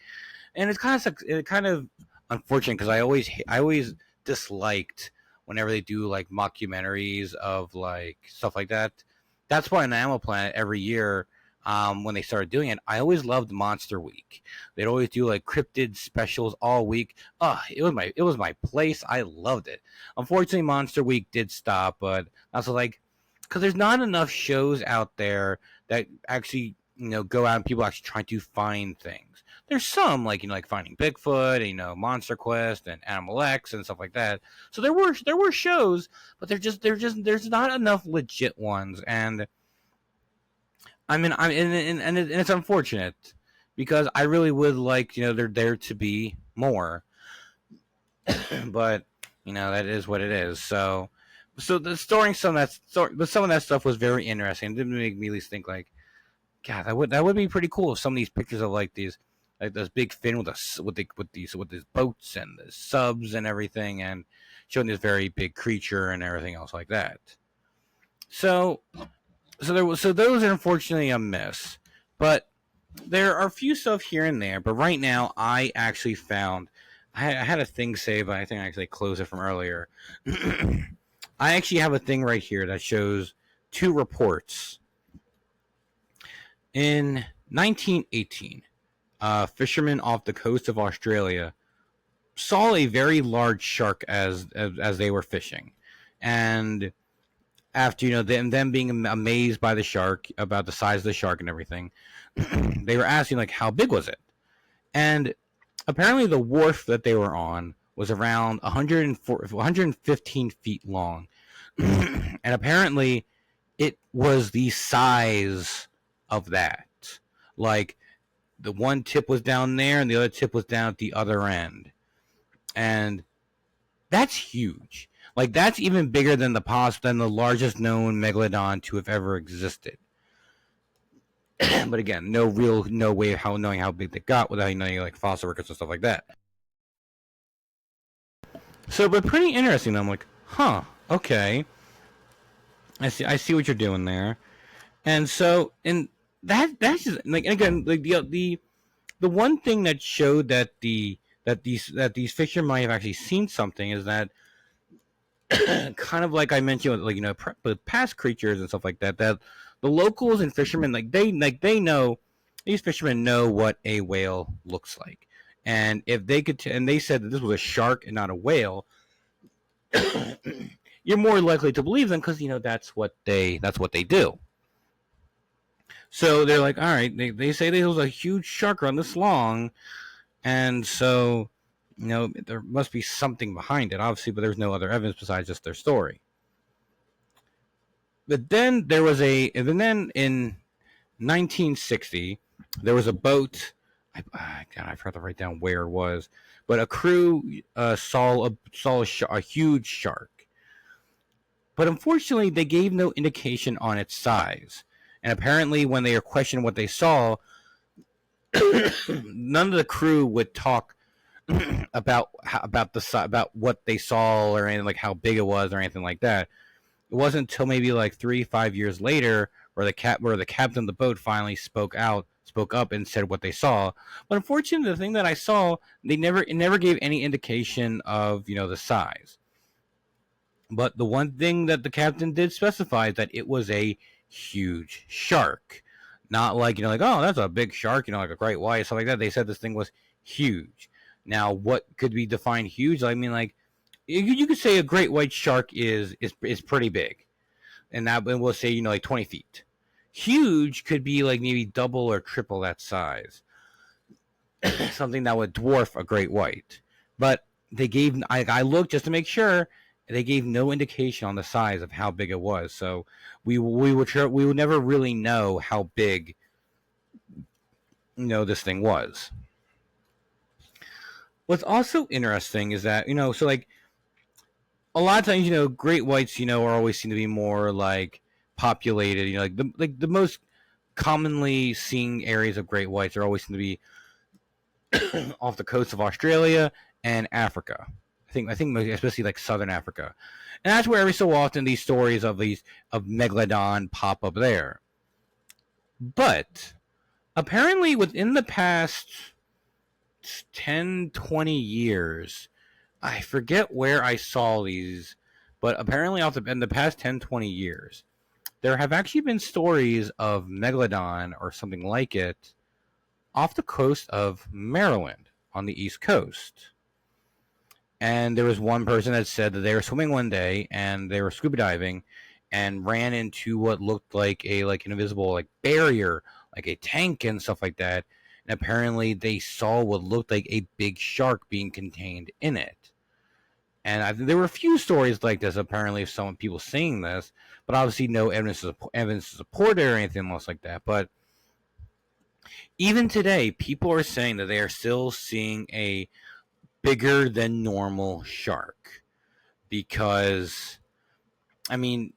And it's kind of unfortunate, because I always disliked whenever they do like mockumentaries of like stuff like that. That's why on Animal Planet every year, when they started doing it, I always loved Monster Week. They'd always do like cryptid specials all week. It was my place. I loved it. Unfortunately, Monster Week did stop, but I was like, because there's not enough shows out there that actually go out and people actually try to find things. There's some, like, like Finding Bigfoot, and, Monster Quest and Animal X and stuff like that. So there were shows, but there's not enough legit ones. And I mean, and it's unfortunate, because I really would like there to be more. But that is what it is. So the story, but some of that stuff was very interesting. It did make me at least think, like, God, that would be pretty cool if some of these pictures of like these, like this big fin with these boats and the subs and everything, and showing this very big creature and everything else like that. So those are unfortunately a miss, but there are a few stuff here and there. But right now, I actually found I had a thing saved, but I think I actually closed it from earlier. I actually have a thing right here that shows two reports. In 1918, fishermen off the coast of Australia saw a very large shark as they were fishing, and after them being amazed by the shark, about the size of the shark and everything, they were asking, like, how big was it? And apparently the wharf that they were on was around 115 feet long. And apparently it was the size of that. Like, the one tip was down there and the other tip was down at the other end. And that's huge. Like, that's even bigger than the largest known megalodon to have ever existed. But again, no way of knowing how big they got without knowing like fossil records and stuff like that. So, but pretty interesting. I'm like, huh, okay. I see what you're doing there. And so, and that's just like, again, like the one thing that showed that these fishermen might have actually seen something is that, kind of like I mentioned, like, with past creatures and stuff like that, that the locals and fishermen, they know, these fishermen know what a whale looks like. And if they could and they said that this was a shark and not a whale, you're more likely to believe them, because that's what they do. So they're like, all right, they say there was a huge shark around this long, and so there must be something behind it, obviously, but there's no other evidence besides just their story. But then in 1960, there was a boat. God, I forgot to write down where it was, but a crew saw a huge shark. But unfortunately, they gave no indication on its size. And apparently, when they were questioned what they saw, none of the crew would talk about what they saw, or anything, like how big it was or anything like that. It wasn't until maybe like 3-5 years later where the captain of the boat finally spoke up and said what they saw. But unfortunately, the thing that I saw, it never gave any indication of the size. But the one thing that the captain did specify is that it was a huge shark, not like like, oh, that's a big shark, like a great white, stuff like that. They said this thing was huge. Now, what could be defined huge? I mean, like you could say a great white shark is pretty big, and we'll say like 20 feet. Huge could be like maybe double or triple that size, something that would dwarf a great white. But they gave I looked just to make sure. They gave no indication on the size of how big it was, so we would never really know how big this thing was. What's also interesting is that so like a lot of times great whites are always seem to be more like populated. The most commonly seen areas of great whites are always seem to be off the coast of Australia and Africa. I think especially like southern Africa, and that's where every so often these stories of Megalodon pop up there. But apparently, within the past 10-20 years, I forget where I saw these, but apparently, in the past 10-20 years, there have actually been stories of Megalodon or something like it off the coast of Maryland on the East Coast. And there was one person that said that they were swimming one day and they were scuba diving and ran into what looked like an invisible barrier, like a tank and stuff like that. And apparently they saw what looked like a big shark being contained in it. And there were a few stories like this, apparently, of some people saying this, but obviously no evidence to support it or anything else like that. But even today, people are saying that they are still seeing a bigger than normal shark. Because, I mean,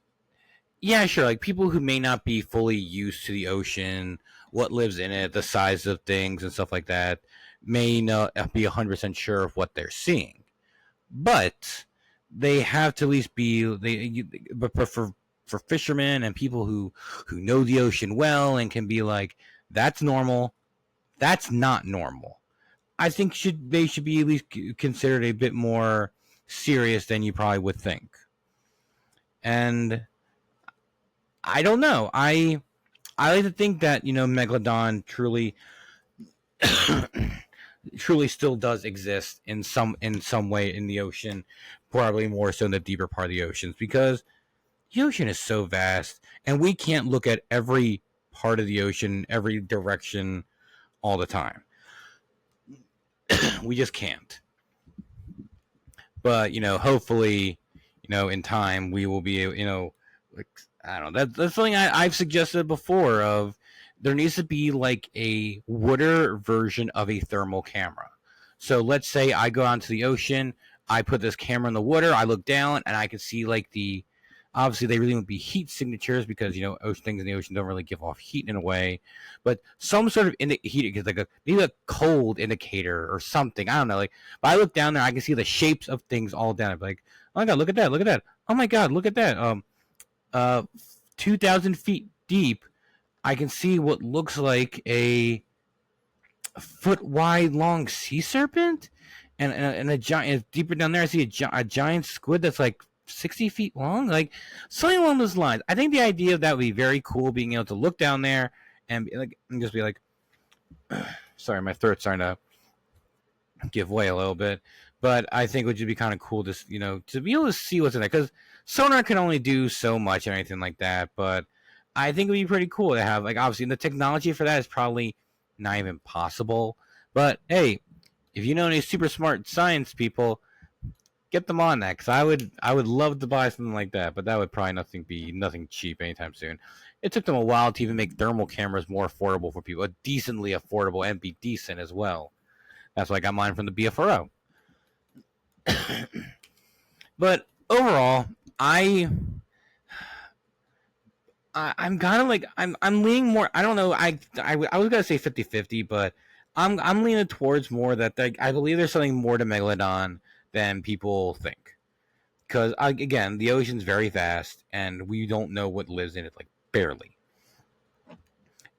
yeah, sure, like people who may not be fully used to the ocean, what lives in it, the size of things and stuff like that, may not be 100% sure of what they're seeing. But they have to at least but for fishermen and people who know the ocean well and can be like, that's normal, that's not normal. I think they should be at least considered a bit more serious than you probably would think. And I don't know. I like to think that Megalodon truly still does exist in some way in the ocean, probably more so in the deeper part of the oceans, because the ocean is so vast and we can't look at every part of the ocean, every direction all the time. We just can't. But hopefully, in time we will be, like, I don't know. That's something I've suggested before. Of there needs to be like a water version of a thermal camera. So let's say I go out to the ocean, I put this camera in the water, I look down, and I can see like obviously they really won't be heat signatures because ocean things in the ocean don't really give off heat in a way, but some sort of heat, like maybe a cold indicator or something. I don't know. Like, but I look down there, I can see the shapes of things all down. I'm like, oh my god, look at that! Look at that! Oh my god, look at that! 2,000 feet deep, I can see what looks like a foot wide long sea serpent, and a giant deeper down there. I see a giant squid that's like 60 feet long, like something along those lines. I think the idea of that would be very cool, being able to look down there and just be like, sorry, my throat's starting to give way a little bit, but I think it would just be kind of cool to be able to see what's in there, because sonar can only do so much and anything like that. But I think it would be pretty cool to have, like, obviously the technology for that is probably not even possible. But hey, if you know any super smart science people, get them on that, because I would love to buy something like that, but that would probably be nothing cheap anytime soon. It took them a while to even make thermal cameras more affordable for people, decently affordable, and be decent as well. That's why I got mine from the BFRO. But overall, I'm kind of like I'm leaning more. I don't know. I was gonna say 50-50, but I'm leaning towards more that I believe there's something more to Megalodon than people think. Because again, the ocean's very vast, and we don't know what lives in it, like barely.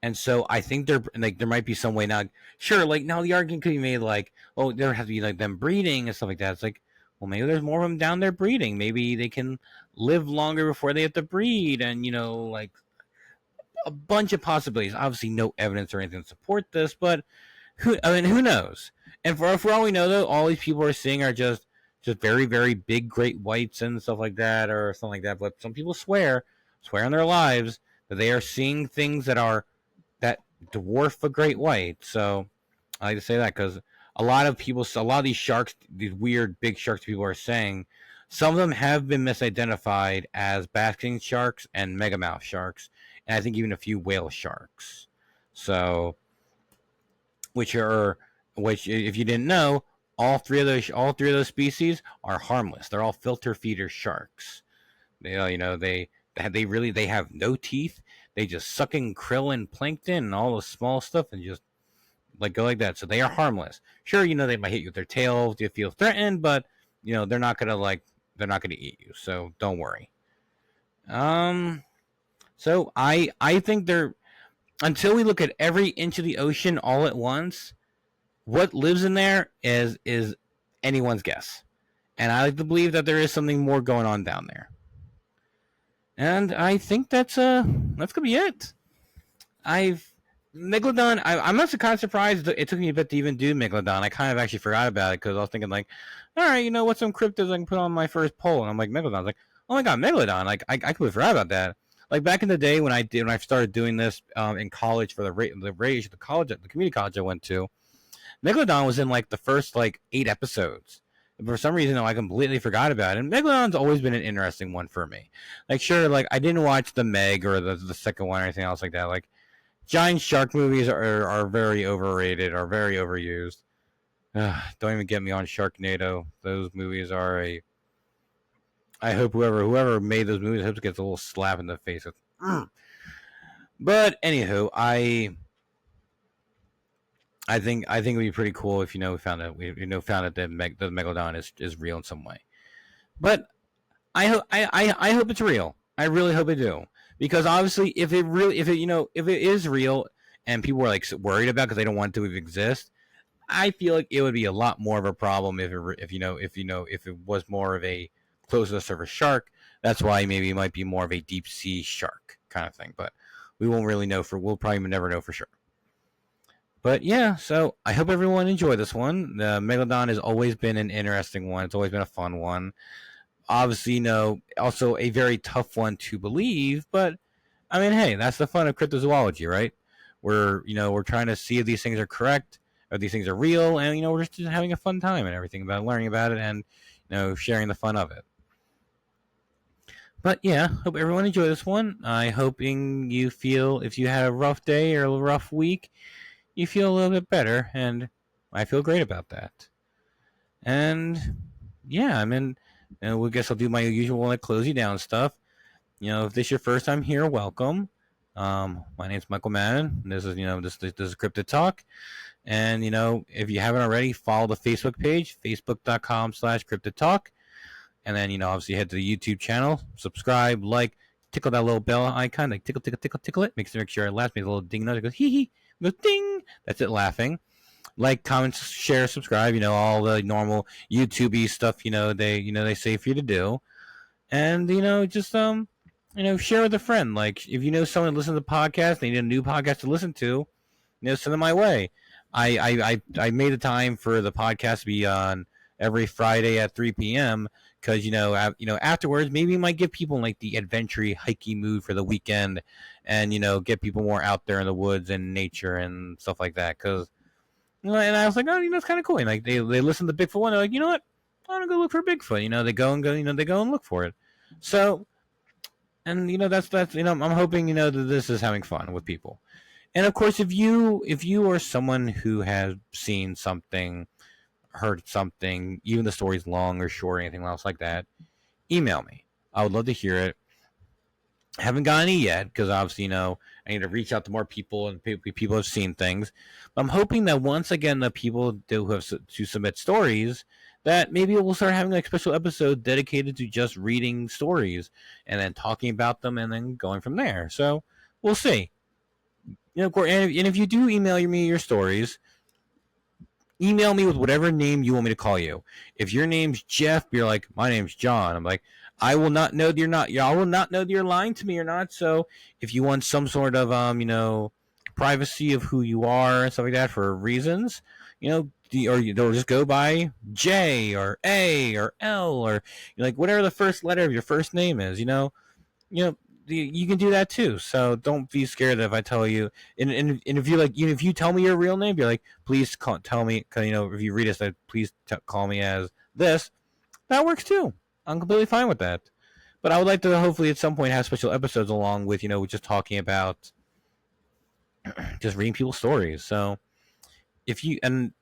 And so I think there might be some way now. Sure, like now the argument could be made like, oh, there has to be like them breeding and stuff like that. It's like, well, maybe there's more of them down there breeding. Maybe they can live longer before they have to breed, and like a bunch of possibilities. Obviously, no evidence or anything to support this, but Who knows? And for all we know, though, all these people are seeing are just very, very big great whites and stuff like that, or something like that. But some people swear on their lives that they are seeing things that dwarf a great white. So I like to say that because a lot of these sharks, these weird big sharks people are saying, some of them have been misidentified as basking sharks and megamouth sharks, and I think even a few whale sharks. So, which are which, if you didn't know, all three of those species are harmless. They're all filter feeder sharks. They have no teeth. They just suck in krill and plankton and all the small stuff and just like go like that. So they are harmless. Sure, they might hit you with their tail if you feel threatened, but they're not gonna eat you. So don't worry. So I think they're until we look at every inch of the ocean all at once, what lives in there is anyone's guess. And I like to believe that there is something more going on down there. And I think that's gonna be it. I'm not so kind of surprised it took me a bit to even do Megalodon. I kind of actually forgot about it because I was thinking like, all right, what's some cryptids I can put on my first poll? And I'm like, Megalodon. I was like, oh my god, Megalodon. Like I completely forgot about that. Like back in the day when I started doing this in college for the community college I went to, Megalodon was in like the first like 8 episodes. For some reason, I completely forgot about it. And Megalodon's always been an interesting one for me. Like, sure, like I didn't watch the Meg or the second one or anything else like that. Like, giant shark movies are very overrated, are very overused. Don't even get me on Sharknado. Those movies are a. I hope whoever made those movies, I hope it gets a little slap in the face. But anywho, I think it'd be pretty cool if we found out that the Megalodon is real in some way. But I hope it's real. I really hope it do, because obviously if it is real and people are like worried about because they don't want it to exist, I feel like it would be a lot more of a problem if it was more of a close to the surface shark. That's why maybe it might be more of a deep sea shark kind of thing. But we won't really know we'll probably never know for sure. But yeah, so I hope everyone enjoyed this one. The Megalodon has always been an interesting one. It's always been a fun one. Obviously, also a very tough one to believe, but I mean, hey, that's the fun of cryptozoology, right? We're trying to see if these things are correct, or these things are real, and we're just having a fun time and everything about learning about it and sharing the fun of it. But yeah, hope everyone enjoyed this one. I hoping you feel, if you had a rough day or a rough week, you feel a little bit better, and I feel great about that. And yeah, we guess I'll do my usual like close you down stuff. If this is your first time here, welcome. My name's Michael Madden. This is this is Cryptid Talk, and if you haven't already, follow the Facebook page, facebook.com/Cryptid Talk, and then obviously head to the YouTube channel, subscribe, like, tickle that little bell icon, like tickle it, make sure it laughs, makes a little ding noise, it goes hee hee. Goes ding. That's it laughing. Like, comment, share, subscribe. All the normal YouTube-y stuff. They say for you to do, and just share with a friend. Like, if someone that listens to the podcast, they need a new podcast to listen to. Send them my way. I made a time for the podcast to be on every Friday at 3 p.m. because afterwards maybe you might give people like the adventure hikey mood for the weekend, and get people more out there in the woods and nature and stuff like that. Because and I was like, oh, it's kind of cool. And like they listen to Bigfoot one, they're like, you know what, I want to go look for Bigfoot. They go and look for it. So, and that's I'm hoping that this is having fun with people. And of course, if you are someone who has seen something, heard something, even the story's long or short or anything else like that, email me. I would love to hear it. I haven't got any yet because obviously I need to reach out to more people, and people have seen things. But I'm hoping that once again the people who have to submit stories, that maybe we'll start having like special episode dedicated to just reading stories and then talking about them and then going from there. So we'll see. Of course, and if you do email me your stories, email me with whatever name you want me to call you. If your name's Jeff, you're like, my name's John. I'm like, I will not know that you're not. I will not know that you're lying to me or not. So if you want some sort of privacy of who you are and stuff like that for reasons, or just go by J or A or L or like whatever the first letter of your first name is. You can do that too. So don't be scared if I tell you. And if you if you tell me your real name, you're like, please tell me. If you read this, please call me as this. That works too. I'm completely fine with that. But I would like to hopefully at some point have special episodes along with just talking about just reading people's stories. So and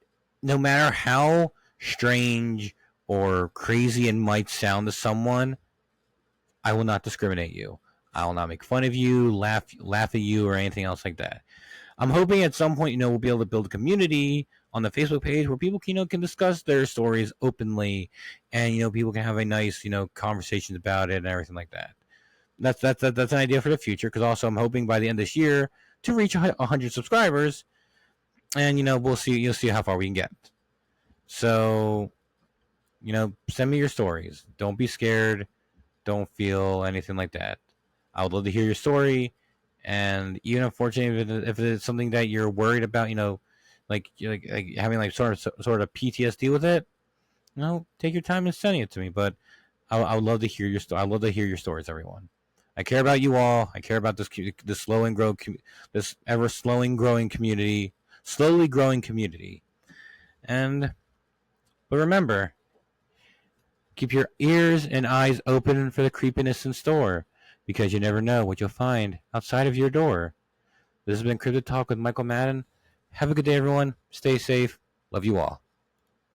no matter how strange or crazy it might sound to someone, I will not discriminate you. I will not make fun of you, laugh at you, or anything else like that. I'm hoping at some point, we'll be able to build a community on the Facebook page where people, can discuss their stories openly, and people can have a nice, conversations about it and everything like that. That's an idea for the future. Because also, I'm hoping by the end of this year to reach 100 subscribers, and we'll see. You'll see how far we can get. So, send me your stories. Don't be scared. Don't feel anything like that. I would love to hear your story, and even unfortunately, if it's something that you're worried about, like having sort of PTSD with it, take your time and sending it to me. But I would love to hear your story. I love to hear your stories, everyone. I care about you all. I care about this this ever slowly growing community. But remember, keep your ears and eyes open for the creepiness in store, because you never know what you'll find outside of your door. This has been Cryptid Talk with Michael Madden. Have a good day, everyone. Stay safe. Love you all.